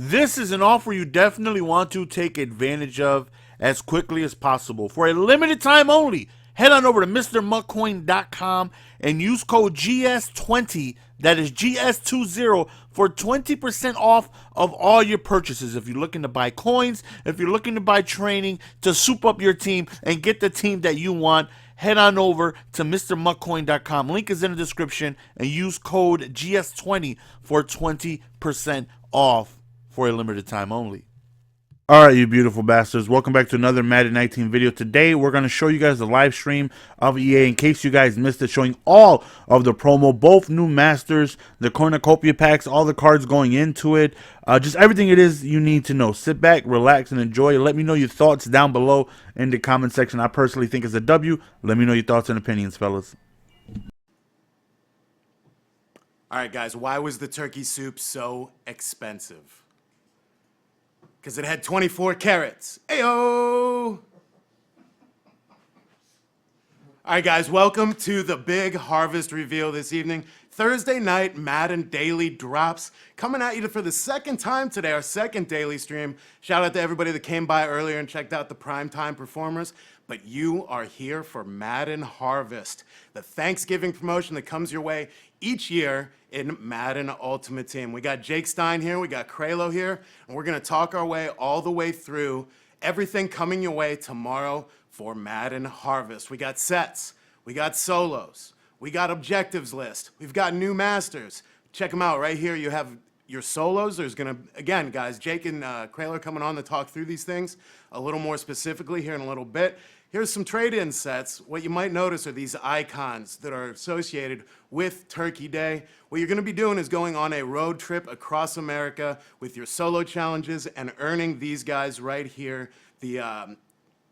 This is an offer you definitely want to take advantage of as quickly as possible. For a limited time only, head on over to MrMuttCoin.com and use code GS20, that is GS20, for 20% off of all your purchases. If you're looking to buy coins, if you're looking to buy training to soup up your team and get the team that you want, head on over to MrMuttCoin.com. Link is in the description and use code GS20 for 20% off for a limited time only. All right, you beautiful bastards. Welcome back to another Madden 19 video. Today, we're going to show you guys the live stream of EA in case you guys missed it, showing all of the promo, both new masters, the cornucopia packs, all the cards going into it, just everything it is you need to know. Sit back, relax, and enjoy. Let me know your thoughts down below in the comment section. I personally think it's a W. Let me know your thoughts and opinions, fellas. All right, guys, why was the turkey soup so expensive? Because it had 24 carrots. Ayo! All right, guys, welcome to the big harvest reveal this evening. Thursday night Madden daily drops coming at you for the second time today, our second daily stream. Shout out to everybody that came by earlier and checked out the primetime performers. But you are here for Madden Harvest, the Thanksgiving promotion that comes your way each year in Madden Ultimate Team. We got Jake Stein here, we got Kralo here, and we're gonna talk our way all the way through everything coming your way tomorrow for Madden Harvest. We got sets, we got solos, we got objectives list, we've got new masters. Check them out right here. You have your solos. There's gonna, again, guys, Jake and Kralo are coming on to talk through these things a little more specifically here in a little bit. Here's some trade-in sets. What you might notice are these icons that are associated with Turkey Day. What you're gonna be doing is going on a road trip across America with your solo challenges and earning these guys right here, the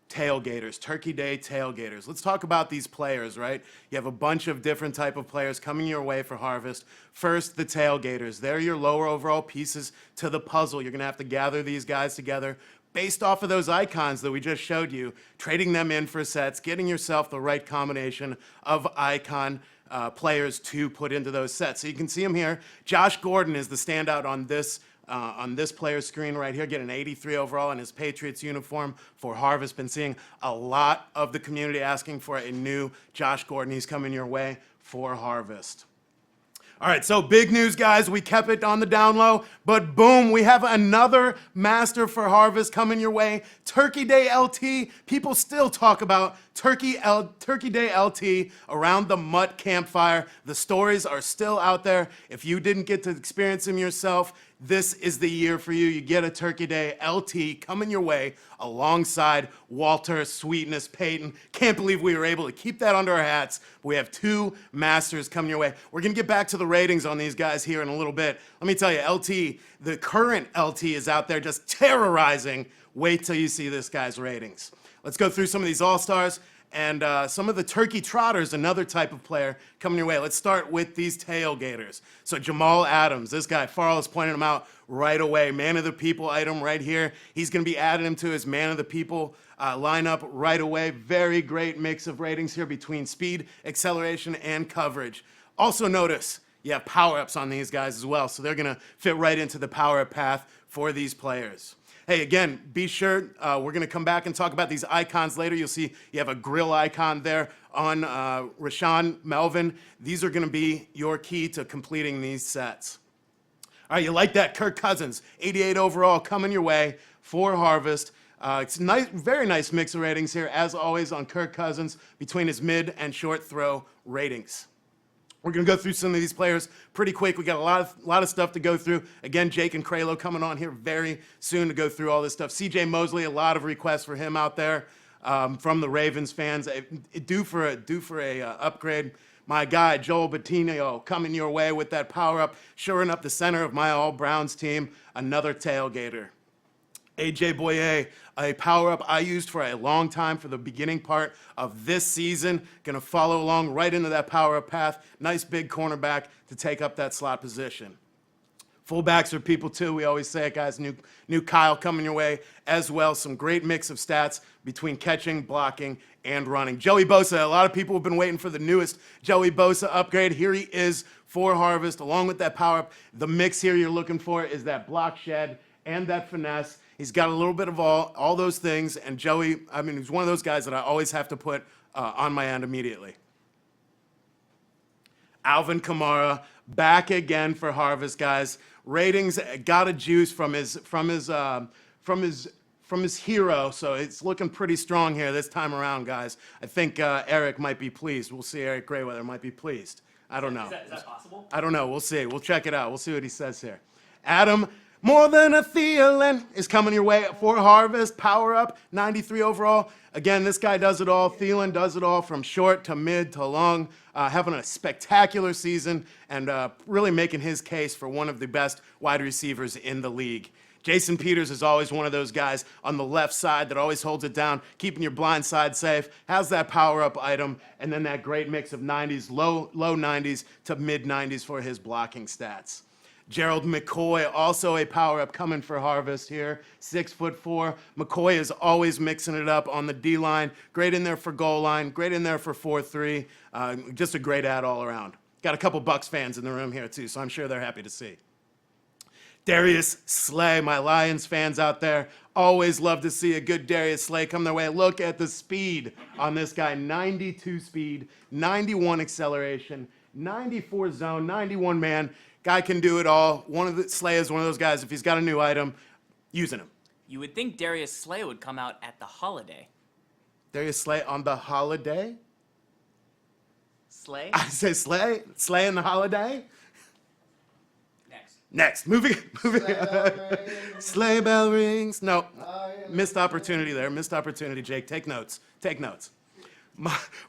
tailgaters, Turkey Day tailgaters. Let's talk about these players, right? You have a bunch of different type of players coming your way for Harvest. First, the tailgaters. They're your lower overall pieces to the puzzle. You're gonna have to gather these guys together based off of those icons that we just showed you, trading them in for sets, getting yourself the right combination of icon players to put into those sets. So you can see them here. Josh Gordon is the standout on this player's screen right here, getting an 83 overall in his Patriots uniform for Harvest. Been seeing a lot of the community asking for a new Josh Gordon. He's coming your way for Harvest. All right, so big news, guys. We kept it on the down low, but boom, we have another master for Harvest coming your way. Turkey Day LT. People still talk about Turkey Day LT around the MUT campfire. The stories are still out there. If you didn't get to experience them yourself, this is the year for you. You get a Turkey Day LT coming your way alongside Walter, Sweetness, Peyton. Can't believe we were able to keep that under our hats. We have two masters coming your way. We're going to get back to the ratings on these guys here in a little bit. Let me tell you, LT, the current LT is out there just terrorizing. Wait till you see this guy's ratings. Let's go through some of these all-stars. And some of the turkey trotters, another type of player coming your way. Let's start with these tailgaters. So Jamal Adams, this guy, Farrell is pointing him out right away. Man of the people item right here. He's going to be adding him to his man of the people lineup right away. Very great mix of ratings here between speed, acceleration, and coverage. Also notice you have power-ups on these guys as well. So they're going to fit right into the power-up path for these players. Hey, again, be sure, we're going to come back and talk about these icons later. You'll see you have a grill icon there on Rashawn Melvin. These are going to be your key to completing these sets. All right, you like that? Kirk Cousins, 88 overall, coming your way for Harvest. It's nice, very nice mix of ratings here, as always, on Kirk Cousins between his mid and short throw ratings. We're going to go through some of these players pretty quick. We got a lot of stuff to go through. Again, Jake and Kralo coming on here very soon to go through all this stuff. CJ Mosley, a lot of requests for him out there from the Ravens fans. Due for a upgrade. My guy, Joel Bettino, coming your way with that power-up, shoring up the center of my All-Browns team, another tailgater. AJ Boye, a power-up I used for a long time for the beginning part of this season. Gonna follow along right into that power-up path. Nice big cornerback to take up that slot position. Fullbacks are people too. We always say it, guys. New Kyle coming your way as well. Some great mix of stats between catching, blocking, and running. Joey Bosa, a lot of people have been waiting for the newest Joey Bosa upgrade. Here he is for Harvest, along with that power-up. The mix here you're looking for is that block shed and that finesse. He's got a little bit of all those things. And Joey, I mean, he's one of those guys that I always have to put on my end immediately. Alvin Kamara back again for Harvest, guys. Ratings got a juice from his hero, so it's looking pretty strong here this time around, guys. I think Eric might be pleased. We'll see. Eric Grayweather might be pleased. I don't know. Is that possible? I don't know. We'll see. We'll check it out. We'll see what he says here. Adam, more than a Thielen, is coming your way for Harvest. Power up, 93 overall. Again, this guy does it all. Thielen does it all from short to mid to long. Having a spectacular season and really making his case for one of the best wide receivers in the league. Jason Peters is always one of those guys on the left side that always holds it down, keeping your blind side safe, has that power-up item, and then that great mix of 90s, low 90s to mid-90s for his blocking stats. Gerald McCoy, also a power-up coming for Harvest here, 6'4". McCoy is always mixing it up on the D-line, great in there for goal line, great in there for 4-3, just a great ad all around. Got a couple Bucks fans in the room here too, so I'm sure they're happy to see. Darius Slay, my Lions fans out there, always love to see a good Darius Slay come their way. Look at the speed on this guy, 92 speed, 91 acceleration, 94 zone, 91 man. Guy can do it all. Slay is one of those guys, if he's got a new item, using him. You would think Darius Slay would come out at the holiday. Darius Slay on the holiday? Slay? I say Slay? Slay in the holiday? Next. Moving. Sleigh bell rings. No, missed opportunity there. Missed opportunity, Jake. Take notes.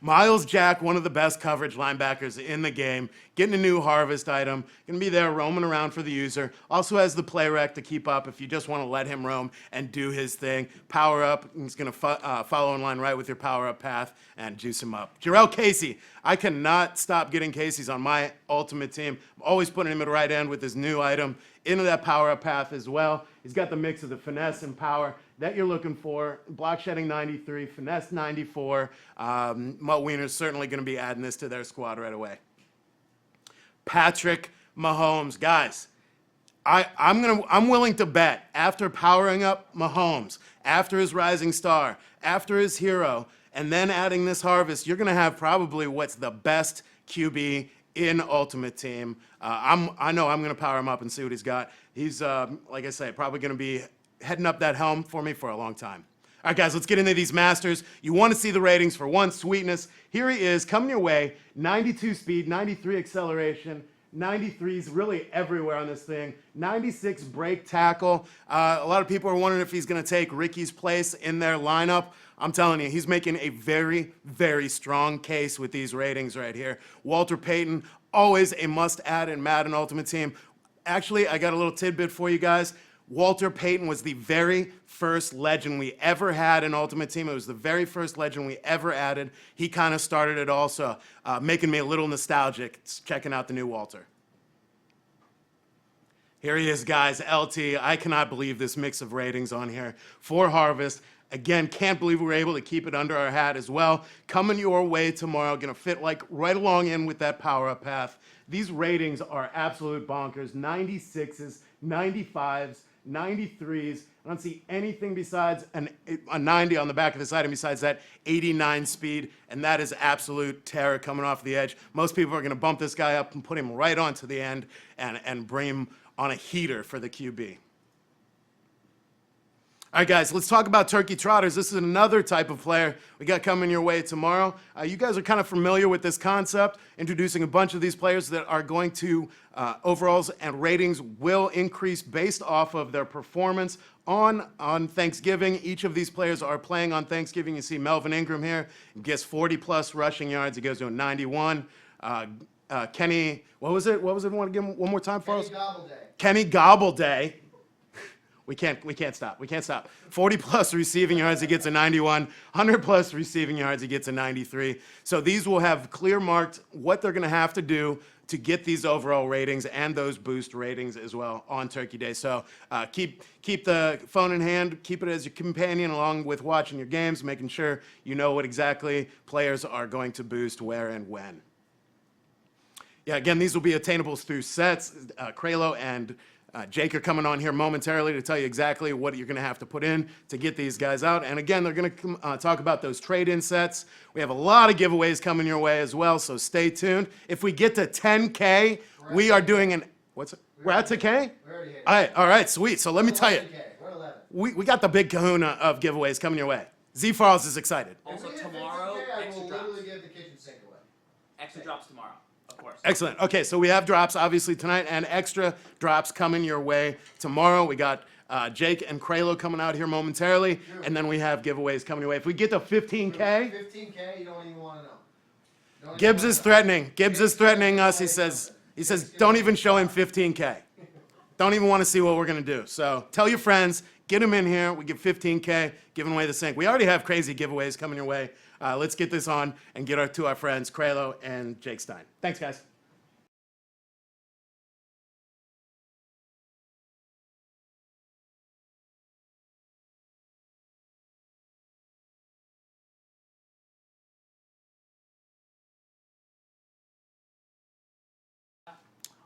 Myles Jack, one of the best coverage linebackers in the game, getting a new Harvest item, going to be there roaming around for the user. Also has the play rec to keep up if you just want to let him roam and do his thing. Power up, he's going to follow in line right with your power up path and juice him up. Jarrell Casey, I cannot stop getting Casey's on my ultimate team. I'm always putting him at right end with his new item into that power up path as well. He's got the mix of the finesse and power that you're looking for. Block shedding 93, finesse 94. Mutt Wiener's certainly going to be adding this to their squad right away. Patrick Mahomes, guys. I'm willing to bet after powering up Mahomes, after his rising star, after his hero, and then adding this Harvest, you're going to have probably what's the best QB in Ultimate Team. I know I'm going to power him up and see what he's got. He's, like I say, probably going to be heading up that helm for me for a long time. All right, guys, let's get into these Masters. You want to see the ratings for one sweetness. Here he is, coming your way, 92 speed, 93 acceleration, 93s really everywhere on this thing, 96 break tackle. A lot of people are wondering if he's going to take Ricky's place in their lineup. I'm telling you, he's making a very, very strong case with these ratings right here. Walter Payton, always a must-add in Madden Ultimate Team. Actually, I got a little tidbit for you guys. Walter Payton was the very first legend we ever had in Ultimate Team. It was the very first legend we ever added. He kind of started it also, making me a little nostalgic checking out the new Walter. Here he is, guys, LT. I cannot believe this mix of ratings on here for Harvest. Again, can't believe we were able to keep it under our hat as well. Coming your way tomorrow, gonna fit like right along in with that power-up path. These ratings are absolute bonkers. 96s, 95s, 93s. I don't see anything besides a 90 on the back of this item besides that 89 speed, and that is absolute terror coming off the edge. Most people are going to bump this guy up and put him right onto the end and bring him on a heater for the QB. All right, guys, let's talk about Turkey Trotters. This is another type of player we got coming your way tomorrow. You guys are kind of familiar with this concept, introducing a bunch of these players that are going to, overalls and ratings will increase based off of their performance on Thanksgiving. Each of these players are playing on Thanksgiving. You see Melvin Ingram here. He gets 40-plus rushing yards. He goes to a 91. Kenny, what was it? Want to give him one more time for us? Kenny Gobbleday. We can't stop. 40-plus receiving yards, he gets a 91. 100-plus receiving yards, he gets a 93. So these will have clear marked what they're going to have to do to get these overall ratings and those boost ratings as well on Turkey Day. So keep the phone in hand, keep it as your companion along with watching your games, making sure you know what exactly players are going to boost where and when. Yeah, again, these will be attainable through sets, Kralo and Jake are coming on here momentarily to tell you exactly what you're going to have to put in to get these guys out. And again, they're going to talk about those trade-in sets. We have a lot of giveaways coming your way as well, so stay tuned. If we get to 10K, we are doing an, what's it? We're at 10K? We already hit it. All right, sweet. So let me tell you, 11K. We're at 11. we got the big kahuna of giveaways coming your way. Z Farls is excited. Also If we hit tomorrow, 15K, I extra will drops. literally give the kitchen sink away. Extra drops tomorrow, of course. Excellent. Okay, so we have drops obviously tonight and extra drops coming your way tomorrow. We got Jake and Kralo coming out here momentarily, and then we have giveaways coming your way. If we get to 15K, 15K, you don't even want to know. Don't even Gibbs wanna is know. threatening. Gibbs is threatening us. He says, don't even show him 15K. Don't even want to see what we're going to do. So tell your friends, get them in here. We give 15K, giving away the sink. We already have crazy giveaways coming your way. Let's get this on and get to our friends, Kralo and Jake Stein. Thanks, guys.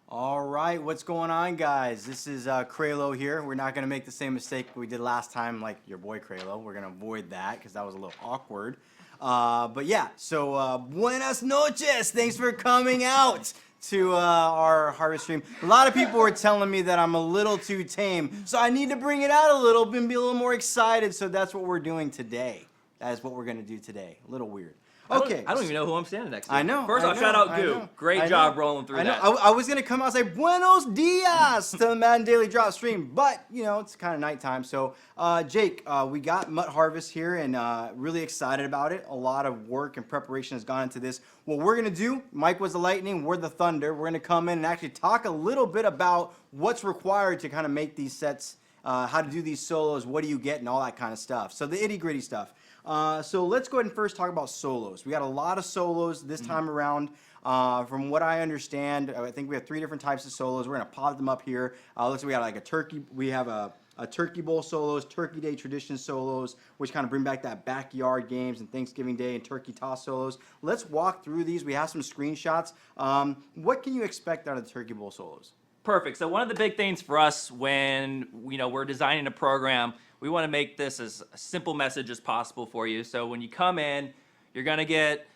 All right, what's going on, guys? This is Kralo here. We're not going to make the same mistake we did last time, like your boy Kralo. We're going to avoid that because that was a little awkward. But yeah, so buenas noches. Thanks for coming out to our harvest stream. A lot of people were telling me that I'm a little too tame, so I need to bring it out a little bit and be a little more excited. So that's what we're doing today. That is what we're going to do today. A little weird. Okay. I don't even know who I'm standing next to. I know. First I off, know, shout out I Goo. know, Great I job know. rolling through I know. that. I was gonna come out and say buenos dias to the Madden Daily Drop stream, but you know it's kind of nighttime. So Jake, we got MUT Harvest here, and really excited about it. A lot of work and preparation has gone into this. What we're gonna do, Mike was the lightning, we're the thunder. We're gonna come in and actually talk a little bit about what's required to kind of make these sets, how to do these solos, what do you get, and all that kind of stuff. So the itty gritty stuff. So let's go ahead and first talk about solos. We got a lot of solos this time around. From what I understand, I think we have 3 different types of solos. We're gonna pop them up here. Looks like we got like a turkey. We have a Turkey Bowl solos, Turkey Day tradition solos, which kind of bring back that backyard games and Thanksgiving Day and turkey toss solos. Let's walk through these. We have some screenshots. What can you expect out of the Turkey Bowl solos? Perfect. So one of the big things for us when we're designing a program, we want to make this as a simple message as possible for you. So when you come in, you're going to get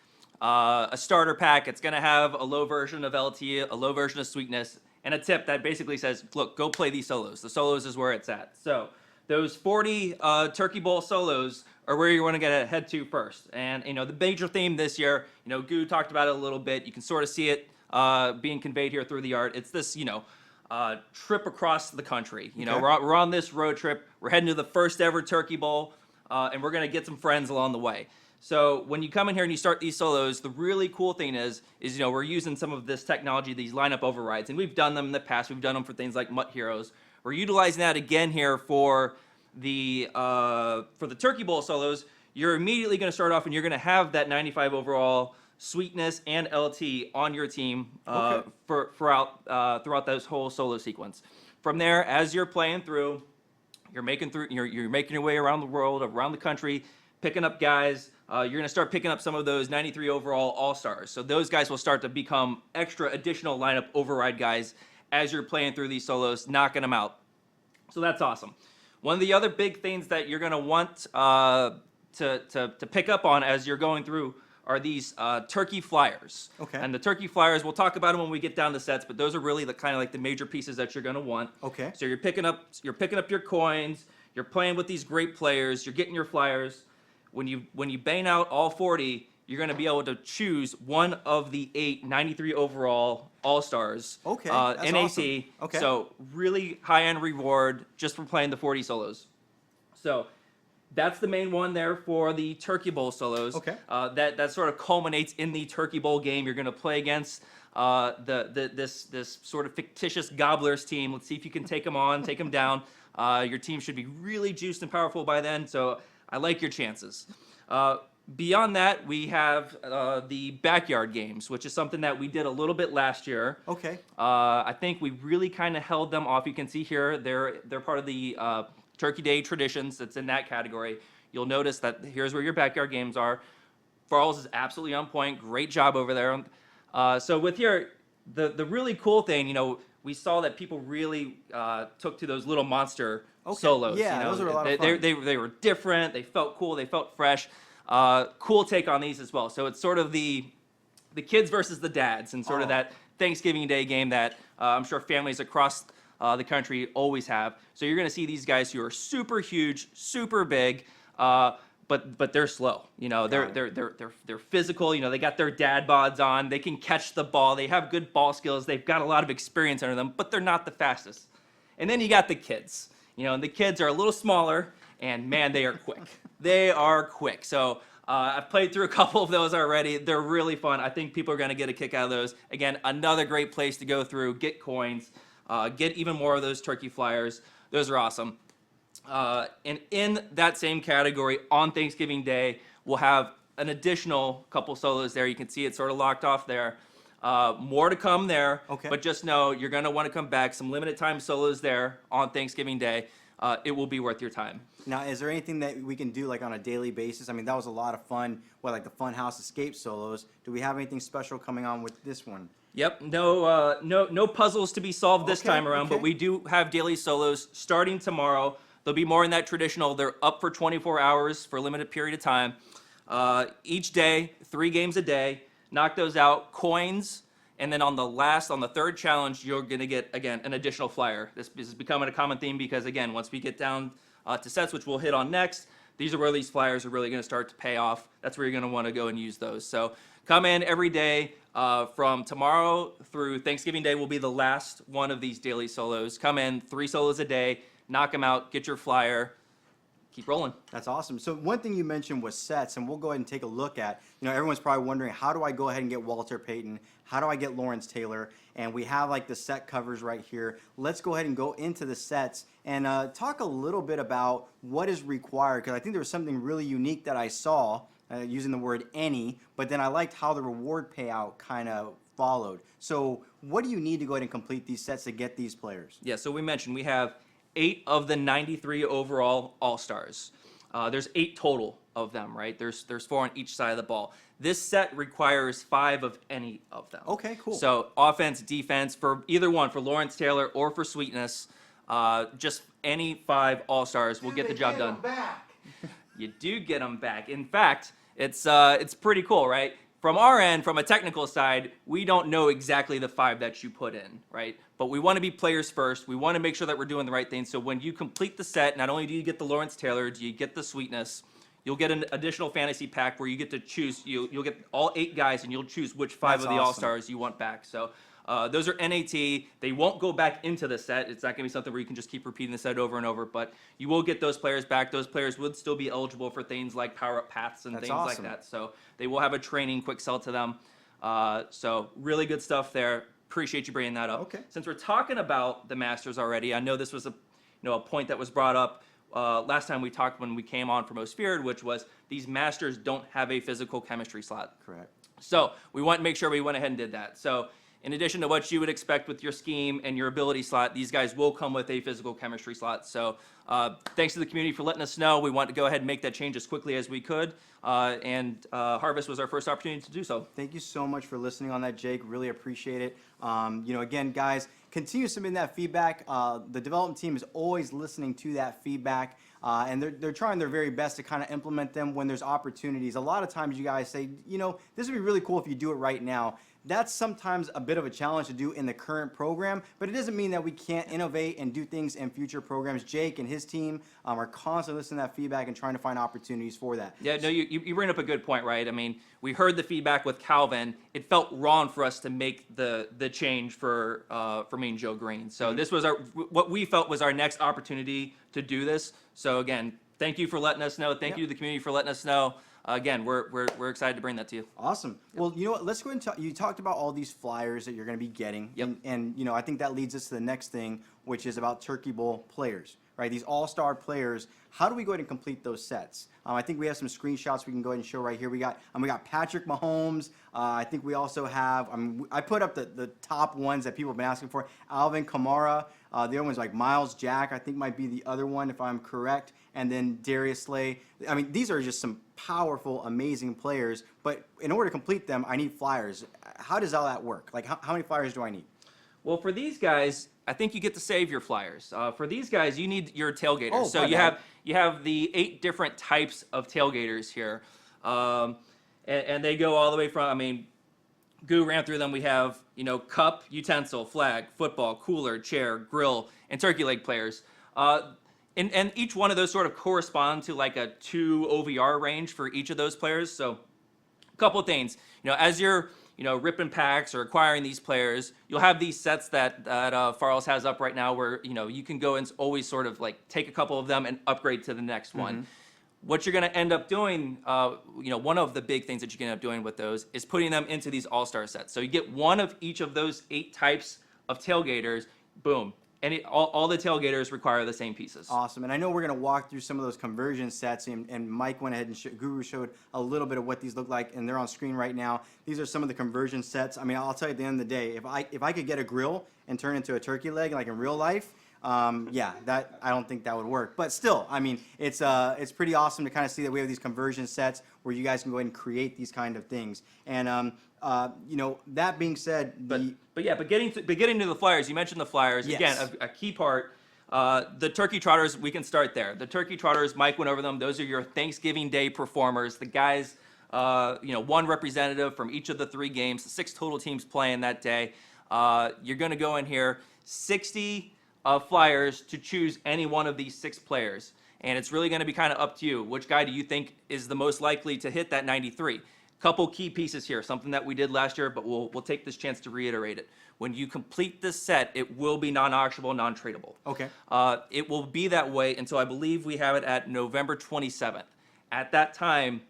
a starter pack. It's going to have a low version of LT, a low version of sweetness, and a tip that basically says, look, go play these solos. The solos is where it's at. So those 40 Turkey Bowl solos are where you want to head to first. And the major theme this year, Goo talked about it a little bit. You can sort of see it being conveyed here through the art. It's this, trip across the country. We're on this road trip. We're heading to the first ever Turkey Bowl, and we're gonna get some friends along the way. So when you come in here and you start these solos, the really cool thing is we're using some of this technology, these lineup overrides, and we've done them in the past. We've done them for things like MUT Heroes. We're utilizing that again here for the Turkey Bowl solos. You're immediately gonna start off and you're gonna have that 95 overall sweetness and LT on your team throughout this whole solo sequence. From there, as you're playing through, you're making your way around the world, around the country, picking up guys. You're gonna start picking up some of those 93 overall all-stars. So those guys will start to become extra additional lineup override guys as you're playing through these solos, knocking them out. So that's awesome. One of the other big things that you're gonna want to pick up on as you're going through are these turkey flyers. Okay. And the turkey flyers, we'll talk about them when we get down to sets, but those are really the kind of like the major pieces that you're gonna want. Okay. So you're picking up your coins, you're playing with these great players, you're getting your flyers. When you bang out all 40, you're gonna be able to choose one of the 8 93 overall all-stars. Okay, that's NAC. awesome. Okay. So really high-end reward just for playing the 40 solos. So that's the main one there for the Turkey Bowl solos. Okay. That sort of culminates in the Turkey Bowl game. You're going to play against this sort of fictitious Gobblers team. Let's see if you can take them on, take them down. Your team should be really juiced and powerful by then, so I like your chances. Beyond that, we have the backyard games, which is something that we did a little bit last year. Okay. I think we really kind of held them off. You can see here they're part of the Turkey Day traditions. That's in that category. You'll notice that here's where your backyard games are. Farls is absolutely on point. Great job over there. So with here, the really cool thing, we saw that people really took to those little monster Okay. solos. Yeah, you know? those are a lot of fun. They were different. They felt cool. They felt fresh. Cool take on these as well. So it's sort of the kids versus the dads, and sort of that Thanksgiving Day game that I'm sure families across the country always have. So you're going to see these guys who are super huge, super big, but they're slow. You know, they're physical. You know, they got their dad bods on. They can catch the ball. They have good ball skills. They've got a lot of experience under them, but they're not the fastest. And then you got the kids. You know, and the kids are a little smaller, and man, they are quick. They are quick. So I've played through a couple of those already. They're really fun. I think people are going to get a kick out of those. Again, another great place to go through, get coins, get even more of those turkey flyers. Those are awesome. And in that same category, on Thanksgiving Day, we'll have an additional couple solos there. You can see it sort of locked off there. More to come there. Okay. But just know you're going to want to come back. Some limited time solos there on Thanksgiving Day. It will be worth your time. Now, is there anything that we can do like on a daily basis? I mean, that was a lot of fun. What, like the Funhouse Escape solos? Do we have anything special coming on with this one? Yep, no puzzles to be solved this Okay, time around, okay. but we do have daily solos starting tomorrow. They'll be more in that traditional. They're up for 24 hours for a limited period of time. Each day, 3 games a day. Knock those out, coins, and then on the third challenge, you're gonna get again an additional flyer. This is becoming a common theme because again, once we get down to sets, which we'll hit on next, these are where these flyers are really gonna start to pay off. That's where you're gonna want to go and use those. So come in every day. From tomorrow through Thanksgiving Day will be the last one of these daily solos. Come in, 3 solos a day, knock them out, get your flyer, keep rolling. That's awesome. So one thing you mentioned was sets, and we'll go ahead and take a look at. You know, everyone's probably wondering, how do I go ahead and get Walter Payton? How do I get Lawrence Taylor? And we have like the set covers right here. Let's go ahead and go into the sets and talk a little bit about what is required, because I think there was something really unique that I saw. Using the word any, but then I liked how the reward payout kind of followed. So what do you need to go ahead and complete these sets to get these players? Yeah, so we mentioned we have 8 of the 93 overall All-Stars. There's 8 total of them, right? There's 4 on each side of the ball. This set requires 5 of any of them. Okay, cool. So offense, defense, for either one, for Lawrence Taylor or for Sweetness, just any 5 All-Stars will get the job done. You do get them back. In fact, it's pretty cool, right? From our end, from a technical side, we don't know exactly the 5 that you put in, right? But we want to be players first. We want to make sure that we're doing the right thing. So when you complete the set, not only do you get the Lawrence Taylor, do you get the Sweetness, you'll get an additional fantasy pack where you get to choose, you'll get all 8 guys and you'll choose which 5 That's of the awesome. All-Stars you want back. So those are NAT. They won't go back into the set. It's not going to be something where you can just keep repeating the set over and over, but you will get those players back. Those players would still be eligible for things like power-up paths and That's things awesome. like that. So they will have a training quick sell to them. So really good stuff there. Appreciate you bringing that up. Okay. Since we're talking about the Masters already, I know this was a point that was brought up last time we talked when we came on for Most Feared, which was these Masters don't have a physical chemistry slot. Correct. So we want to make sure we went ahead and did that. So in addition to what you would expect with your scheme and your ability slot, these guys will come with a physical chemistry slot. So thanks to the community for letting us know. We want to go ahead and make that change as quickly as we could. And Harvest was our first opportunity to do so. Thank you so much for listening on that, Jake. Really appreciate it. You know, again, guys, continue submitting that feedback. The development team is always listening to that feedback. And they're trying their very best to kind of implement them when there's opportunities. A lot of times you guys say, you know, this would be really cool if you do it right now. That's sometimes a bit of a challenge to do in the current program, but it doesn't mean that we can't innovate and do things in future programs. Jake and his team are constantly listening to that feedback and trying to find opportunities for that. Yeah, no, you bring up a good point, right? I mean, we heard the feedback with Calvin. It felt wrong for us to make the change for me and Joe Green. So this was what we felt was our next opportunity to do this. So again, thank you for letting us know. Thank you to the community for letting us know. Again, we're excited to bring that to you. Awesome. Well, you know what? Let's go ahead and talk. You talked about all these flyers that you're going to be getting. Yep. And, you know, I think that leads us to the next thing, which is about Turkey Bowl players, right? These all-star players. How do we go ahead and complete those sets? I think we have some screenshots we can go ahead and show right here. We got Patrick Mahomes. I think we also have, I put up the top ones that people have been asking for. Alvin Kamara. The other one's like Myles Jack, I think might be the other one if I'm correct. And then Darius Slay. I mean, these are just some powerful, amazing players. But in order to complete them, I need flyers. How does all that work? Like, how many flyers do I need? Well, for these guys, I think you get to save your flyers. For these guys, you need your tailgaters. Oh, So my bad. you have the 8 different types of tailgaters here, and they go all the way from. I mean, Goo ran through them. We have cup, utensil, flag, football, cooler, chair, grill, and turkey leg players. And each one of those sort of correspond to like a 2 OVR range for each of those players. So a couple of things, as you're ripping packs or acquiring these players, you'll have these sets that Farles has up right now where you can go and always sort of like take a couple of them and upgrade to the next one. What you're going to end up doing, one of the big things that you can end up doing with those is putting them into these all-star sets. So you get one of each of those 8 types of tailgaters, boom. And all the tailgaters require the same pieces. Awesome. And I know we're going to walk through some of those conversion sets, and Mike went ahead and Guru showed a little bit of what these look like, and they're on screen right now. These are some of the conversion sets. I mean, I'll tell you at the end of the day, if I could get a grill and turn it into a turkey leg like in real life, yeah, that I don't think that would work. But still, I mean, it's pretty awesome to kind of see that we have these conversion sets where you guys can go ahead and create these kind of things. And that being said, But getting to the flyers, you mentioned the flyers. Yes. Again, a key part. The turkey trotters, we can start there. The turkey trotters, Mike went over them. Those are your Thanksgiving Day performers. The guys, one representative from each of the 3 games, 6 total teams playing that day. You're going to go in here, 60 flyers to choose any one of these 6 players. And it's really going to be kind of up to you. Which guy do you think is the most likely to hit that 93? Couple key pieces here, something that we did last year, but we'll take this chance to reiterate it. When you complete this set, it will be non-auctionable, non-tradable. Okay. It will be that way until I believe we have it at November 27th. At that time,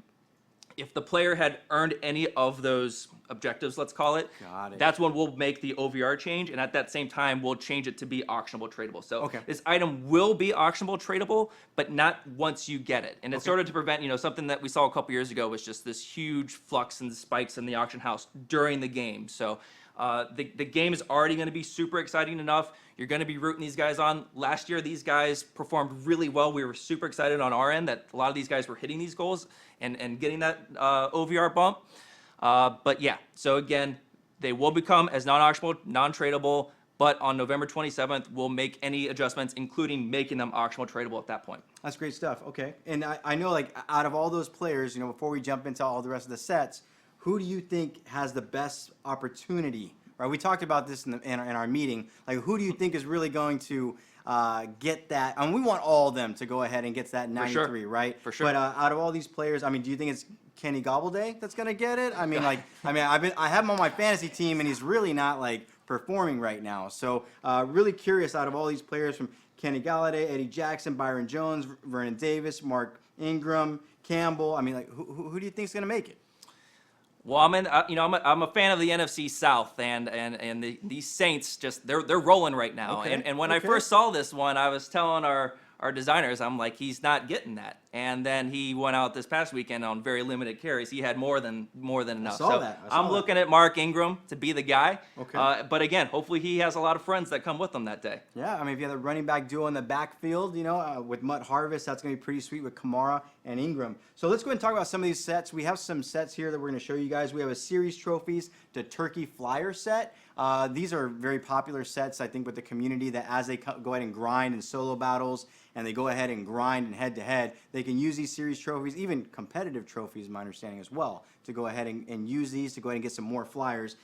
if the player had earned any of those objectives, let's call it, Got it. that's when we'll make the OVR change, and at that same time, we'll change it to be auctionable, tradable. So Okay. this item will be auctionable, tradable, but not once you get it. And it's sort of to prevent, something that we saw a couple years ago was just this huge flux and spikes in the auction house during the game. So the game is already going to be super exciting enough. You're going to be rooting these guys on. Last year, these guys performed really well. We were super excited on our end that a lot of these guys were hitting these goals and getting that OVR bump. But yeah, so again, they will become as non-auctionable, non-tradable, but on November 27th, we'll make any adjustments, including making them auctionable, tradable at that point. That's great stuff. Okay. And I know, like, out of all those players, before we jump into all the rest of the sets, who do you think has the best opportunity? Right? We talked about this in our meeting. Like, who do you think is really going to get that? I mean, we want all of them to go ahead and get that 93, right? For sure. But out of all these players, I mean, do you think it's Kenny Gobbleday that's going to get it? I mean, I have him on my fantasy team, and he's really not like performing right now. So, really curious out of all these players from Kenny Golladay, Eddie Jackson, Byron Jones, Vernon Davis, Mark Ingram, Campbell. I mean, like, who do you think is going to make it? Well, I'm a fan of the NFC South, and these Saints they're rolling right now. Okay, And when I first saw this one, I was telling our designers, I'm like, he's not getting that. And then he went out this past weekend on very limited carries. He had more than enough. saw that. I saw I'm that. looking at Mark Ingram to be the guy. Okay. But again, hopefully he has a lot of friends that come with him that day. Yeah, I mean, if you have the running back duo in the backfield, with MUT Harvest, that's going to be pretty sweet with Kamara and Ingram. So let's go ahead and talk about some of these sets. We have some sets here that we're going to show you guys. We have a series trophies to turkey flyer set. These are very popular sets, I think, with the community that as they go ahead and grind in solo battles and they go ahead and grind in head-to-head, they can use these series trophies, even competitive trophies, my understanding as well, to go ahead and use these to go ahead and get some more flyers.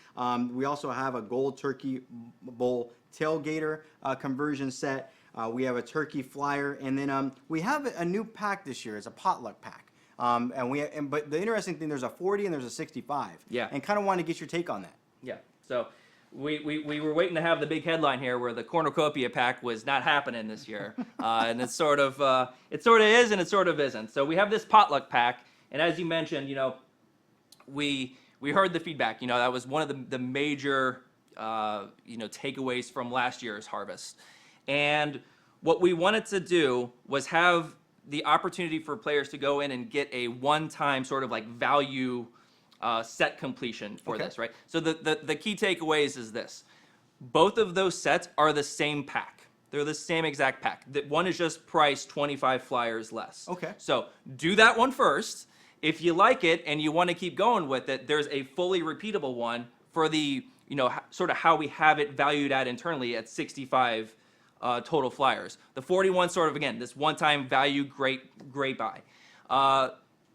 We also have a gold turkey bowl tailgater conversion set. We have a turkey flyer, and then we have a new pack this year. It's a potluck pack. But the interesting thing, there's a 40 and there's a 65. Yeah. And kind of wanted to get your take on that. Yeah. So we were waiting to have the big headline here where the cornucopia pack was not happening this year. And it sort of is and it sort of isn't. So we have this potluck pack, and as you mentioned, we heard the feedback. That was one of the major takeaways from last year's harvest. And what we wanted to do was have the opportunity for players to go in and get a one-time sort of like value set completion for this, right? So the key takeaways is this. Both of those sets are the same pack. They're the same exact pack. One is just priced 25 flyers less. Okay. So do that one first. If you like it and you want to keep going with it, there's a fully repeatable one for the sort of how we have it valued at internally at 65 total flyers. The 41 sort of, again, this one-time value, great buy.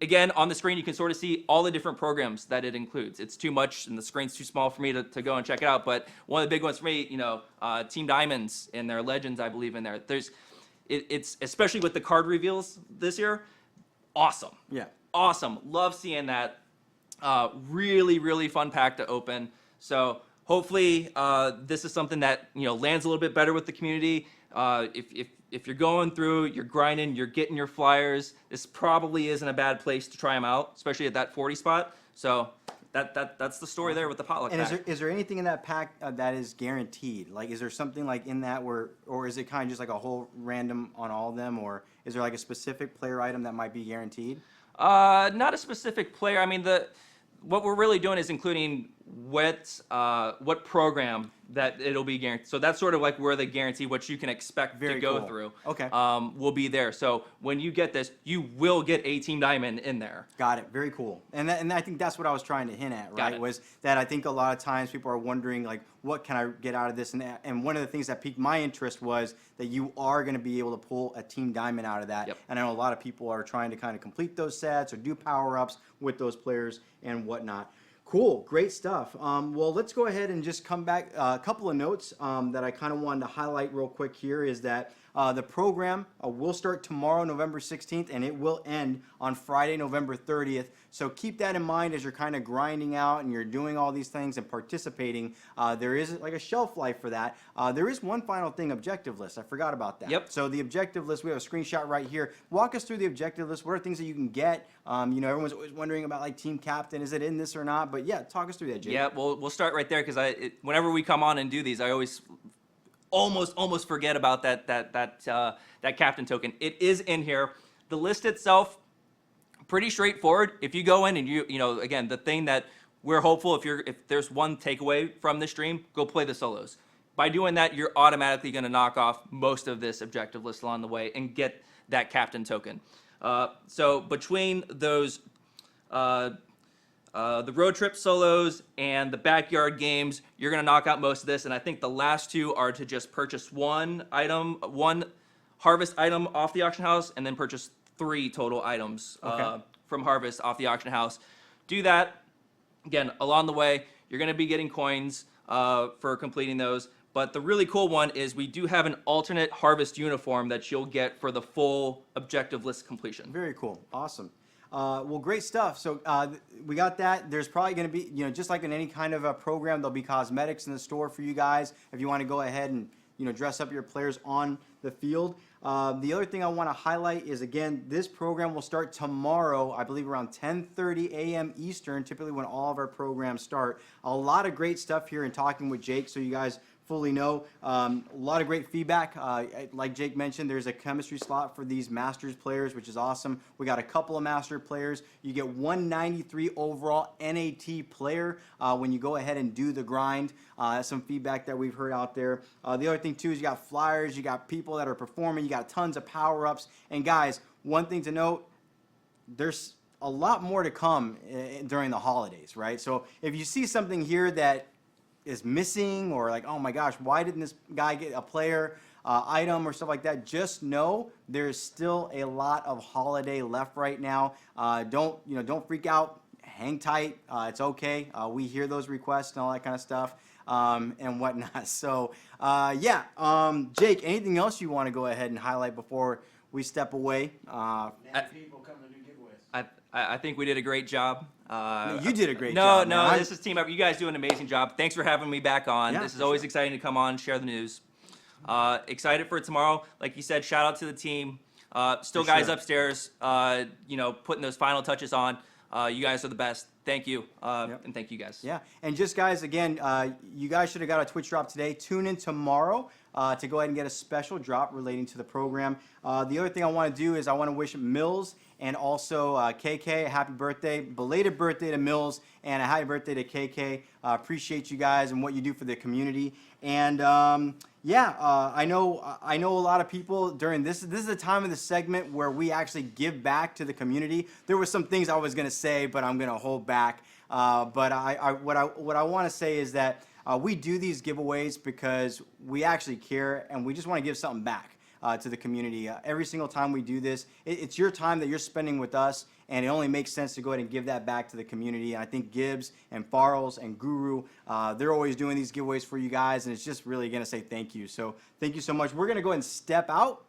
Again, on the screen, you can sort of see all the different programs that it includes. It's too much, and the screen's too small for me to go and check it out. But one of the big ones for me, Team Diamonds and their Legends, I believe, in there. It's especially with the card reveals this year, awesome. Yeah. Awesome. Love seeing that. Really fun pack to open. So hopefully this is something that lands a little bit better with the community. If you're going through, you're grinding, you're getting your flyers, this probably isn't a bad place to try them out, especially at that 40 spot. So that's the story there with the potluck And pack. is there anything in that pack that is guaranteed? Like, is there something like in that or is it kind of just like a whole random on all of them, or is there like a specific player item that might be guaranteed? Not a specific player. I mean, what we're really doing is including what program that it'll be guaranteed. So that's sort of like where the guarantee, what you can expect Very to go cool. through, Okay. will be there. So when you get this, you will get a Team Diamond in there. Got it. Very cool. And I think that's what I was trying to hint at, Got right? it. Was that I think a lot of times people are wondering, like, what can I get out of this? And one of the things that piqued my interest was that you are going to be able to pull a Team Diamond out of that. Yep. And I know a lot of people are trying to kind of complete those sets or do power-ups with those players and whatnot. Cool, great stuff. Well, let's go ahead and just come back. A couple of notes that I kind of wanted to highlight real quick here is that the program will start tomorrow, November 16th, and it will end on Friday, November 30th. So keep that in mind as you're kind of grinding out and you're doing all these things and participating. There is like a shelf life for that. There is one final thing, objective list. I forgot about that. Yep. So the objective list, we have a screenshot right here. Walk us through the objective list. What are things that you can get? Everyone's always wondering about like team captain. Is it in this or not? But yeah, talk us through that, Jake. Yeah, we'll start right there because whenever we come on and do these, I always almost forget about that captain token. It is in here. The list itself, pretty straightforward. If you go in and again, the thing that we're hopeful, if there's one takeaway from the stream, go play the solos. By doing that, you're automatically going to knock off most of this objective list along the way and get that captain token. So between those, the road trip solos and the backyard games, you're going to knock out most of this. And I think the last two are to just purchase one harvest item off the auction house and then purchase 3 total items from harvest off the auction house. Do that. Again, along the way, you're going to be getting coins for completing those. But the really cool one is we do have an alternate harvest uniform that you'll get for the full objective list completion. Very cool. Awesome. Well, great stuff. So we got that. There's probably going to be, just like in any kind of a program, there'll be cosmetics in the store for you guys if you want to go ahead and dress up your players on the field. The other thing I want to highlight is, again, this program will start tomorrow, I believe around 10:30 a.m. Eastern, typically when all of our programs start. A lot of great stuff here in talking with Jake, so you guys fully know. A lot of great feedback. Like Jake mentioned, there's a chemistry slot for these Masters players, which is awesome. We got a couple of Master players. You get 193 overall NAT player when you go ahead and do the grind. That's some feedback that we've heard out there. The other thing, too, is you got flyers. You got people that are performing. You got tons of power-ups. And, guys, one thing to note, there's a lot more to come during the holidays, right? So if you see something here that is missing, or like, oh my gosh, why didn't this guy get a player item or stuff like that, just know there's still a lot of holiday left right now. Don't freak out. Hang tight. It's okay. We hear those requests and all that kind of stuff and whatnot. So Jake, anything else you want to go ahead and highlight before we step away? People come to do giveaways. I think we did a great job. You did a great job. No, this is team up. You guys do an amazing job. Thanks for having me back on. Yeah, This is for always sure. exciting to come on, share the news. Excited for tomorrow. Like you said, shout out to the team. Still For guys sure. upstairs, putting those final touches on. You guys are the best. Thank you. And thank you guys. Yeah, and just guys, again, you guys should have got a Twitch drop today. Tune in tomorrow to go ahead and get a special drop relating to the program. The other thing I want to do is I want to wish Mills and also KK a happy birthday, belated birthday to Mills, and a happy birthday to KK. Appreciate you guys and what you do for the community. And I know a lot of people during this is the time of the segment where we actually give back to the community. There were some things I was going to say, but I'm going to hold back. But what I want to say is that We do these giveaways because we actually care and we just want to give something back to the community. Every single time we do this, it's your time that you're spending with us, and it only makes sense to go ahead and give that back to the community. And I think Gibbs and Farrells and Guru, they're always doing these giveaways for you guys, and it's just really going to say thank you. So thank you so much. We're going to go ahead and step out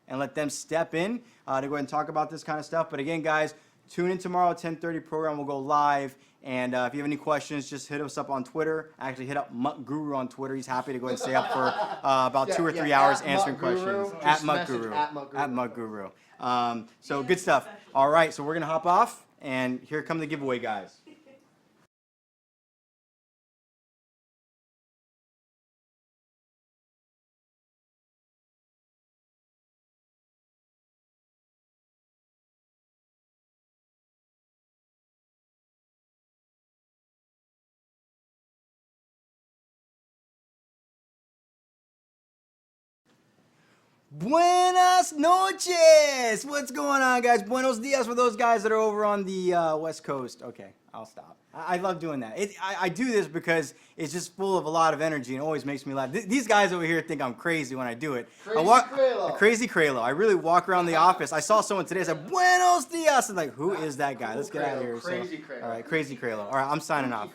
and let them step in to go ahead and talk about this kind of stuff. But again, guys, tune in tomorrow at 10:30. Program will go live. And if you have any questions, just hit us up on Twitter. Actually, hit up MUT Guru on Twitter. He's happy to go ahead and stay up for about 2 or 3 hours answering questions. At MUT Guru. At MUT Guru. So good stuff. All right, so we're going to hop off. And here come the giveaway guys. Buenas noches! What's going on, guys? Buenos dias for those guys that are over on the West Coast. Okay, I'll stop. I love doing that. I do this because it's just full of a lot of energy and always makes me laugh. These guys over here think I'm crazy when I do it. Crazy Kralo. I really walk around the office. I saw someone today. I said, Buenos dias! I'm like, who is that guy? Let's get out of here. Crazy Kralo. All right, Crazy Kralo. All right, I'm signing off.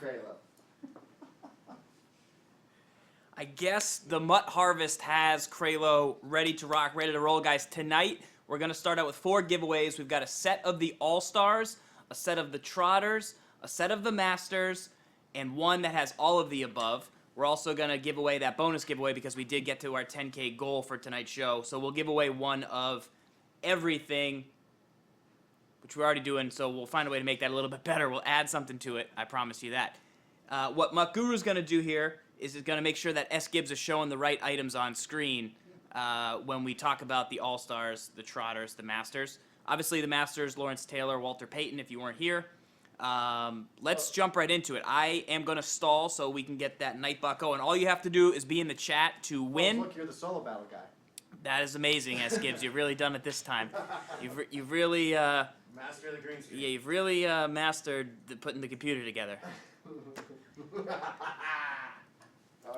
I guess the MUT Harvest has Kralo ready to rock, ready to roll, guys. Tonight, we're going to start out with 4 giveaways. We've got a set of the All-Stars, a set of the Trotters, a set of the Masters, and one that has all of the above. We're also going to give away that bonus giveaway because we did get to our 10K goal for tonight's show. So we'll give away one of everything, which we're already doing, so we'll find a way to make that a little bit better. We'll add something to it. I promise you that. What MUT Guru's going to do here is going to make sure that S. Gibbs is showing the right items on screen when we talk about the All-Stars, the Trotters, the Masters. Obviously, the Masters, Lawrence Taylor, Walter Payton, if you weren't here. Let's jump right into it. I am going to stall so we can get that Nightbot going. All you have to do is be in the chat to win. Look, you're the solo battle guy. That is amazing, S. Gibbs. You've really done it this time. You've really... Master of the green screen. Yeah, you've really mastered putting the computer together.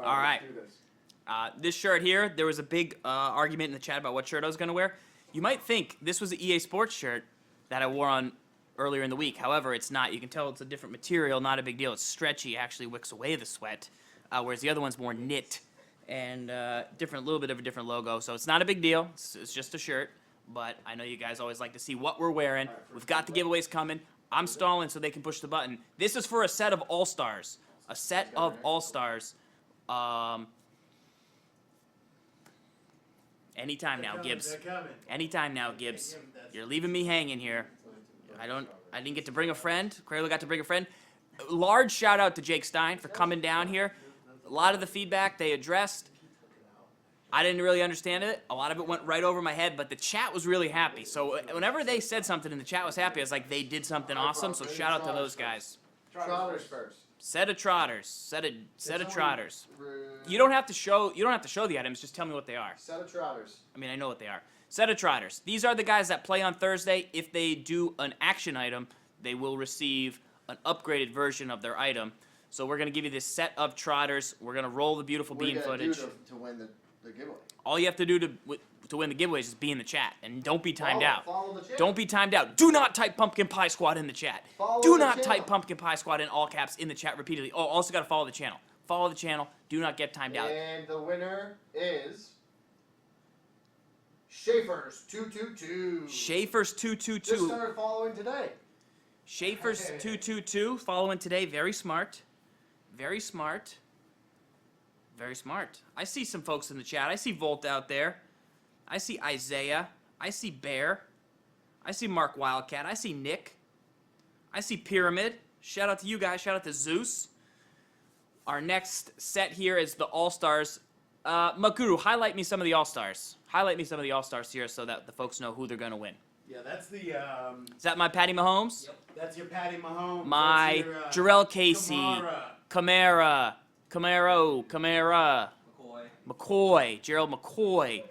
All right. Let's do this. This shirt here, there was a big argument in the chat about what shirt I was going to wear. You might think this was an EA Sports shirt that I wore on earlier in the week. However, it's not. You can tell it's a different material, not a big deal. It's stretchy, actually wicks away the sweat, whereas the other one's more knit and little bit of a different logo. So it's not a big deal. It's just a shirt, but I know you guys always like to see what we're wearing. We've got the giveaways coming. I'm stalling so they can push the button. This is for a set of All-Stars. A set of All-Stars. Anytime now, Gibbs. Anytime now, Gibbs. You're leaving me hanging here. I didn't get to bring a friend. Krayla got to bring a friend. Large shout out to Jake Stein for coming down here. A lot of the feedback they addressed, I didn't really understand it. A lot of it went right over my head, but the chat was really happy. So whenever they said something and the chat was happy, I was like, they did something awesome. So shout out to those guys. Trotters first. Set of Trotters. Set of Trotters. You don't have to show the items. Just tell me what they are. Set of Trotters. I mean, I know what they are. Set of Trotters. These are the guys that play on Thursday. If they do an action item, they will receive an upgraded version of their item. So we're gonna give you this set of Trotters. We're gonna roll the beautiful What are you bean gonna footage. do to win the giveaway? All you have to do to win the giveaways is be in the chat and don't be timed out. Follow the channel. Don't be timed out. Do not type Pumpkin Pie Squad in the chat. Follow Do the not channel. type Pumpkin Pie Squad in all caps in the chat repeatedly. Oh, also got to follow the channel. Follow the channel. Do not get timed out. And the winner is Schaefer's 222. Schaefer's Just 222. started following today. Schaefer's 222 following today. Very smart. Very smart. Very smart. I see some folks in the chat. I see Volt out there. I see Isaiah. I see Bear. I see Mark Wildcat. I see Nick. I see Pyramid. Shout out to you guys. Shout out to Zeus. Our next set here is the All-Stars. Makuru, highlight me some of the All-Stars. Highlight me some of the All-Stars here so that the folks know who they're going to win. Yeah, that's the. Is that my Patty Mahomes? Yep. That's your Patty Mahomes. My That's your, Jarrell Casey. Kamara. Kamara. McCoy. Gerald McCoy.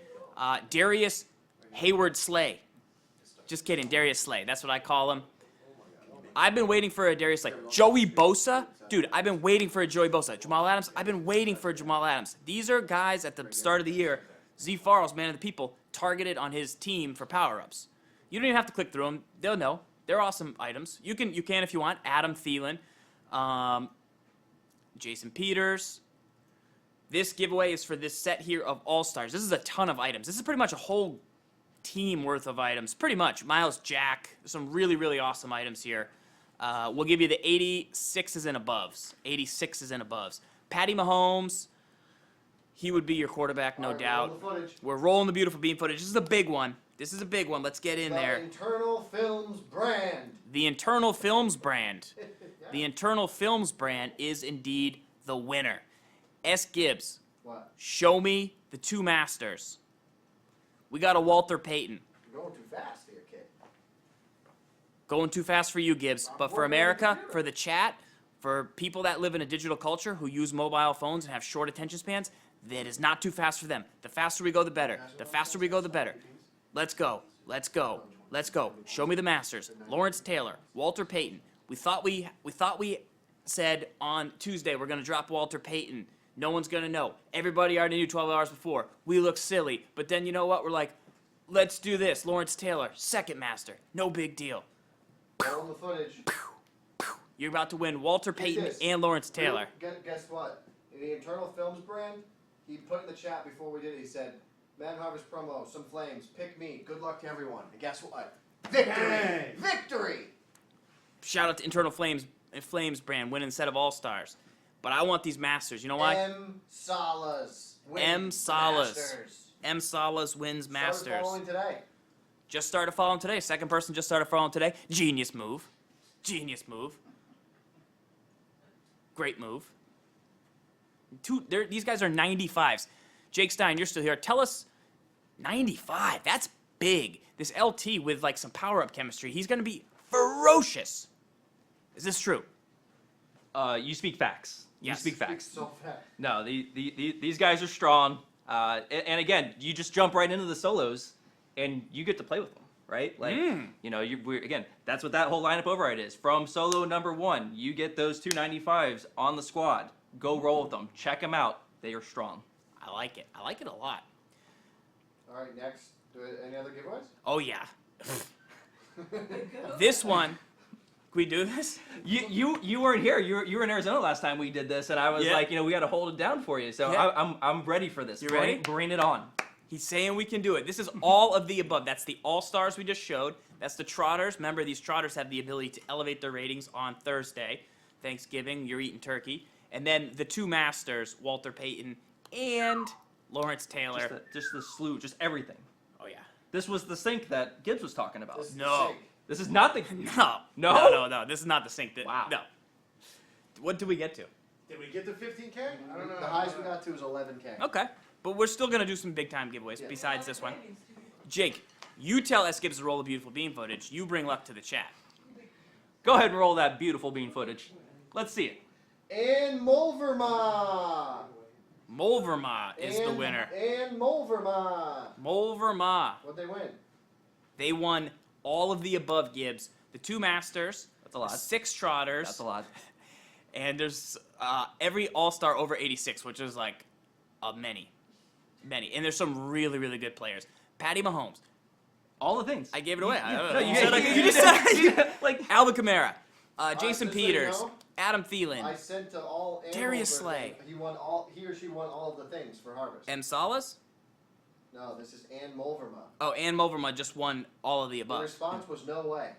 Darius Hayward Slay. Just kidding, Darius Slay. That's what I call him. I've been waiting for a Darius like Joey Bosa. Dude, I've been waiting for a Joey Bosa. Jamal Adams, I've been waiting for a Jamal Adams. These are guys at the start of the year, Z Farrell's man of the people, targeted on his team for power-ups. You don't even have to click through them. They'll know. They're awesome items. You can if you want. Adam Thielen, Jason Peters. This giveaway is for this set here of All-Stars. This is a ton of items. This is pretty much a whole team worth of items. Pretty much. Myles Jack. There's some really, really awesome items here. We'll give you the 86s and aboves. 86s and aboves. Patty Mahomes. He would be your quarterback, no doubt. Roll the footage. We're rolling the beautiful beam footage. This is a big one. This is a big one. Let's get in The there. Internal Films brand. The Internal Films brand. The Internal Films brand is indeed the winner. S. Gibbs, What? show me the two masters. We got a Walter Payton. You're going too fast here, kid. Going too fast for you, Gibbs. But for America, for the chat, for people that live in a digital culture who use mobile phones and have short attention spans, that is not too fast for them. The faster we go, the better. The faster we go, the better. Let's go. Let's go. Let's go. Show me the masters. Lawrence Taylor, Walter Payton. We thought we said on Tuesday we're gonna drop Walter Payton. No one's gonna know. Everybody already knew 12 hours before. We look silly. But then you know what? We're like, let's do this. Lawrence Taylor, second master. No big deal. Roll the footage. You're about to win Walter Payton this. and Lawrence Taylor. Guess what? In the Internal Films brand, he put in the chat before we did it, he said, Madden Harvest promo, some flames, pick me, good luck to everyone. And guess what? Victory! Dang. Victory! Shout out to Internal Flames brand, winning set of All-Stars. But I want these masters. You know why? M. Salas. M. Salas. Masters. M. Salas wins Started Masters. following today. Just started following today. Second person just started following today. Genius move. Genius move. Great move. These guys are 95s. Jake Stein, you're still here. Tell us, 95. That's big. This LT with like some power-up chemistry, he's going to be ferocious. Is this true? You speak facts. Yes. You speak facts. So fast. No, these guys are strong. And again, you just jump right into the solos, and you get to play with them, right? Like, you know, again, that's what that whole lineup override is. From solo number 1, you get those 295s on the squad. Go roll with them. Check them out. They are strong. I like it. I like it a lot. All right, next. Any other giveaways? Oh, yeah. This one, can we do this? You weren't here. You were in Arizona last time we did this, and I was Yeah. like, you know, we got to hold it down for you. So Yeah. I'm ready for this. You ready? Bring it on. He's saying we can do it. This is all of the above. That's the All-Stars we just showed. That's the Trotters. Remember, these Trotters have the ability to elevate their ratings on Thursday. Thanksgiving, you're eating turkey. And then the two Masters, Walter Payton and Lawrence Taylor. Just the slew, just everything. Oh, yeah. This was the sync that Gibbs was talking about. This is No. sick. This is not the. No. This is not the sync. Wow. No. What did we get to? Did we get to 15K? I don't know. The highest we got to was 11K. Okay. But we're still going to do some big-time giveaways besides this one. Jake, you tell S. Gibbs to roll the beautiful beam footage. You bring luck to the chat. Go ahead and roll that beautiful bean footage. Let's see it. And Mulverma. Mulverma is the winner. And Mulverma. Mulverma. What'd they win? They won all of the above, Gibbs. The two Masters. That's a lot. 6 Trotters. That's a lot. And there's every All-Star over 86, which is like many. And there's some really, really good players. Patty Mahomes. All the things. I gave it away. I don't know. No, You said I could- you just said like Alvin Kamara, Jason just so you Peters, know, Adam Thielen, I sent to all. and Darius over Slay. He or she won all of the things for Harvest. M. Salas. No, this is Ann Mulverma. Oh, and Mulverma just won all of the The above. response was no way.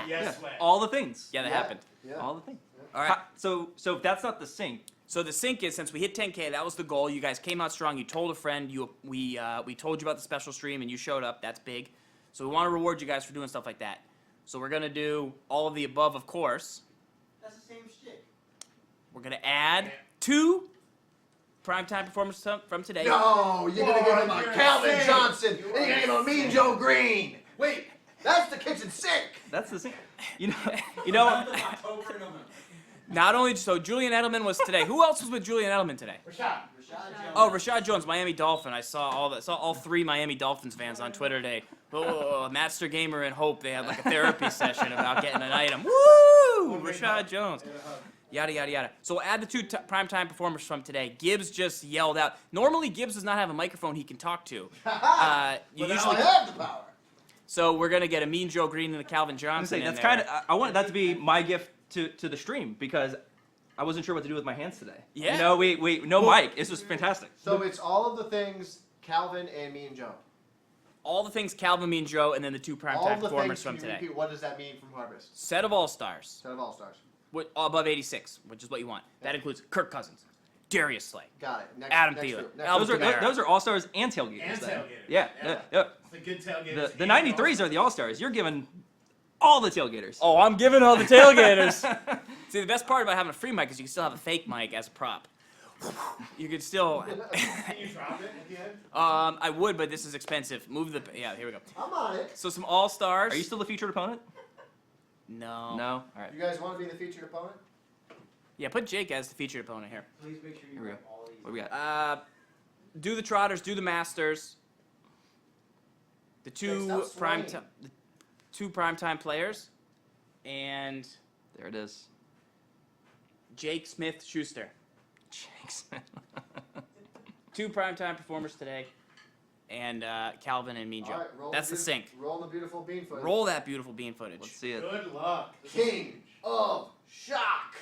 Yes, way. All the things. Yeah, that Yeah. happened. Yeah. All the things. All right. So if that's not the sync, So the sync is, since we hit 10K, that was the goal. You guys came out strong. You told a friend. We told you about the special stream, and you showed up. That's big. So we want to reward you guys for doing stuff like that. So we're gonna do all of the above, of course. That's the same shit. We're gonna add 2 primetime performances from today. No, you're gonna give him a you're Calvin insane. Johnson, and you're gonna give him a Mean Joe Green. Wait. That's the kitchen sink. that's the sync. You know. Not only so, Julian Edelman was today. Who else was with Julian Edelman today? Oh, Rashad Jones, Miami Dolphin. I saw all 3 Miami Dolphins fans on Twitter today Oh, Master Gamer and Hope, they had like a therapy session about getting an item. Woo! Rashad Jones. Yada, yada, yada. So we'll add the two primetime performers from today. Gibbs just yelled out. Normally, Gibbs does not have a microphone he can talk to. But now I have the power. So we're going to get a Mean Joe Green and a Calvin Johnson in That's there. kind of. I wanted that to be my gift to the stream because I wasn't sure what to do with my hands today. Yeah. No, no mic. This was fantastic. So it's all of the things Calvin and me and Joe. All the things Calvin, Mean Joe, and then the two All primetime the performers things. from Can you today. repeat? What does that mean from Harvest? Set of All-Stars. Set of All Stars. Above 86, which is what you want. That includes Kirk Cousins, Darius Slay, Got it. Next, Adam next Thielen, group. Next Alvin group. Kamara. Those are all-stars and tailgaters. And then. tailgaters. Yeah. Yeah. Yeah. The good tailgaters. The 93s are the all-stars. You're giving all the tailgaters. Oh, I'm giving all the tailgaters. See, the best part about having a free mic is you can still have a fake mic as a prop. You could still. Can you drop it at the end? I would, but this is expensive. Move the. Yeah, here we go. I'm on it. So some All-Stars. Are you still the featured opponent? No. No. All right. You guys want to be the featured opponent? Yeah, put Jake as the featured opponent here. Please make sure you Here we go. grab all these. What do we got? Do the Trotters, do the Masters. The stop swaying. the two primetime players, and There it is. Jake Smith Schuster. Jinx. Two primetime performers today, and Calvin and Mean Joe. All right, roll That's the sync. Roll the beautiful bean footage. Roll that beautiful bean footage. Let's see it. Good luck. King of Shock.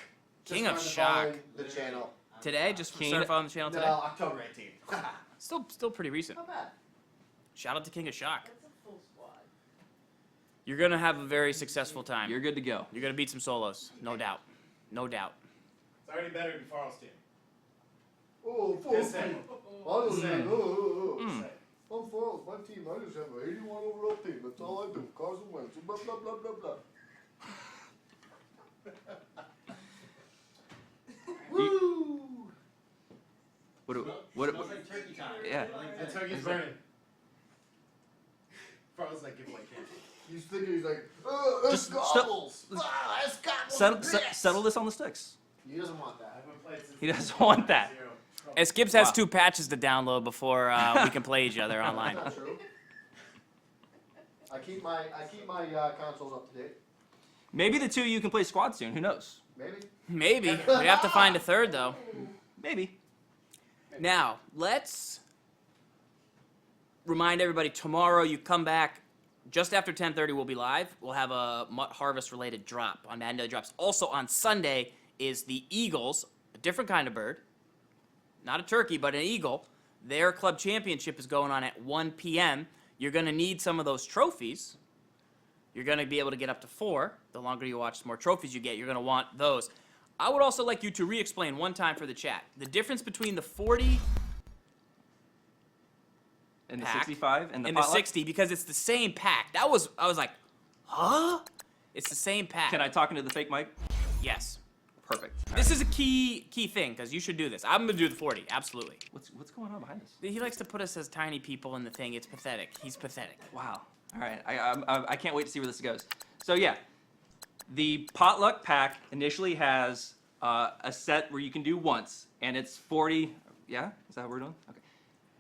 King Just of started Shock. following the channel. Today, just King- started following the channel No, today. October 18th. Still pretty recent. Not bad. Shout out to King of Shock. You're gonna have a very successful time. You're good to go. You're gonna beat some solos, no doubt. No doubt. It's already better than Farrell's team. Oh, This thing. I'm for my team. I just have an 81 overall team. That's all I do. Carson Wentz. Blah, blah, blah, blah, blah. Woo! What? turkey time. Yeah. The turkey's burning. Farrell's like, give away candy. He's thinking, he's like, Just gobbles. It's gobbles. Settle this on the sticks. He doesn't want that. I haven't played since He doesn't want that. 0. As Gibbs has Wow. 2 patches to download before we can play each other online. That's not true. I keep my consoles up to date. Maybe the two of you can play squad soon. Who knows? Maybe. Maybe. We have to find a third though. Maybe. Now, let's remind everybody tomorrow you come back just after 10:30 we'll be live. We'll have a MUT Harvest related drop on Madden Daily Drops. Also on Sunday is the Eagles, a different kind of bird. Not a turkey, but an eagle. Their club championship is going on at 1 p.m. You're going to need some of those trophies. You're going to be able to get up to 4. The longer you watch, the more trophies you get. You're going to want those. I would also like you to re-explain one time for the chat the difference between the 40 And the pack 65 and the and the potluck? 60 because it's the same pack. I was like, huh? It's the same pack. Can I talk into the fake mic? Yes. Perfect. All This right. is a key thing because you should do this. I'm gonna do the 40. Absolutely. What's going on behind us? He likes to put us as tiny people in the thing. It's pathetic. He's pathetic. Wow. All right. I can't wait to see where this goes. So yeah, the potluck pack initially has a set where you can do once, and it's 40. Yeah, is that what we're doing? Okay.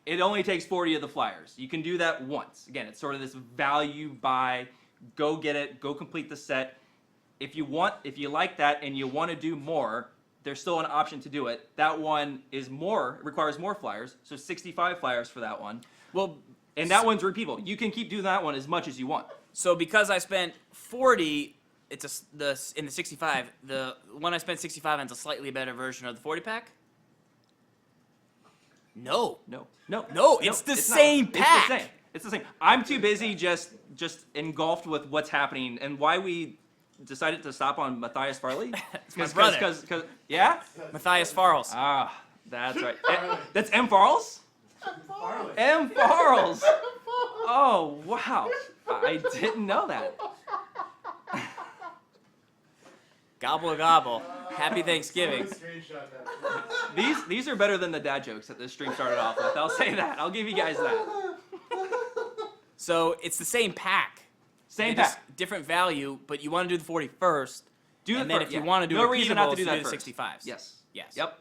It only takes 40 of the flyers. You can do that once. Again, it's sort of this value buy. Go get it. Go complete the set. If you like that and you want to do more, there's still an option to do it. That one is more, it requires more flyers, so 65 flyers for that one. Well, And that one's repeatable. You can keep doing that one as much as you want. so because I spent 40, it's in the 65. The one I spent 65 on is a slightly better version of the 40 pack. No. No, it's the not. same pack. It's the same. I'm too busy just engulfed with what's happening and why we decided to stop on Matthias Farley. It's my brother. Cause, yeah? Matthias Farles. Ah, that's right. That's M. Farles? Farley. M. Farles. Oh, wow. I didn't know that. Gobble gobble. Happy Thanksgiving. Screenshot that. These are better than the dad jokes that this stream started off with. I'll say that. I'll give you guys that. So it's the same pack. Same It is pack. different value, but you want to do the 40 first. Do and the then first, if you yeah. want to do no reason not to repeatables, do that the first. 65s. Yes. Yes. Yep.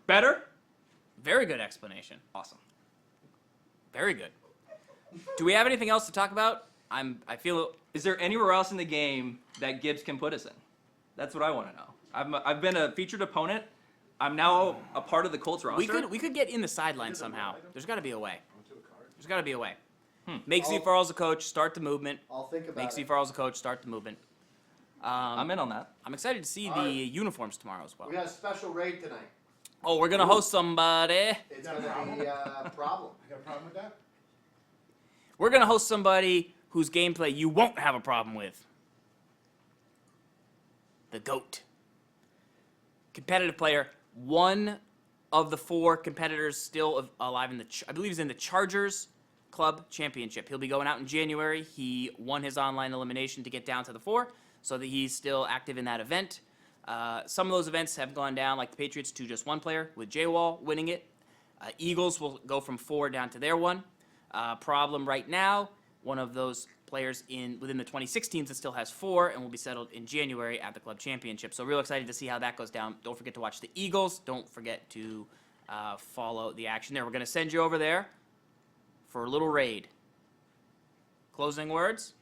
Better? Very good explanation. Awesome. Very good. Do we have anything else to talk about? I feel. Is there anywhere else in the game that Gibbs can put us in? That's what I want to know. I've been a featured opponent. I'm now a part of the Colts roster. We could get in the sideline somehow. There's got to be a way. There's got to be a way. Make Steve Farrell's a coach. Start the movement. I'll think about Make it. Steve Farrell's a coach. Start the movement. I'm in on that. I'm excited to see the uniforms tomorrow as well. We got a special raid tonight. Oh, we're gonna host somebody. It's going to be a problem. You got a problem with that? We're gonna host somebody whose gameplay you won't have a problem with. The GOAT. Competitive player. One of the 4 competitors still alive in the, I believe he's in the Chargers Club Championship. He'll be going out in January. He won his online elimination to get down to the 4, so that he's still active in that event. Some of those events have gone down, like the Patriots, to just 1 player, with J-Wall winning it. Eagles will go from 4 down to their 1. Problem right now, one of those players within the 2016s that still has 4 and will be settled in January at the club championship. So real excited to see how that goes down. Don't forget to watch the Eagles. Don't forget to follow the action there. We're going to send you over there for a little raid. Closing words?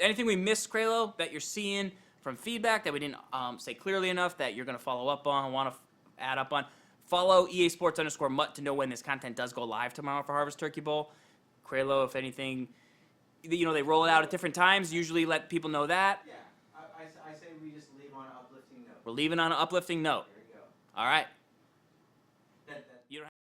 Anything we missed, Kralo, that you're seeing from feedback that we didn't say clearly enough that you're going to follow up on, want to add up on? Follow EA Sports _MUT to know when this content does go live tomorrow for Harvest Turkey Bowl. Kralo, if anything, they roll it out at different times. Usually let people know that. Yeah, I say we just leave on an uplifting note. We're leaving on an uplifting note. There you go. All right.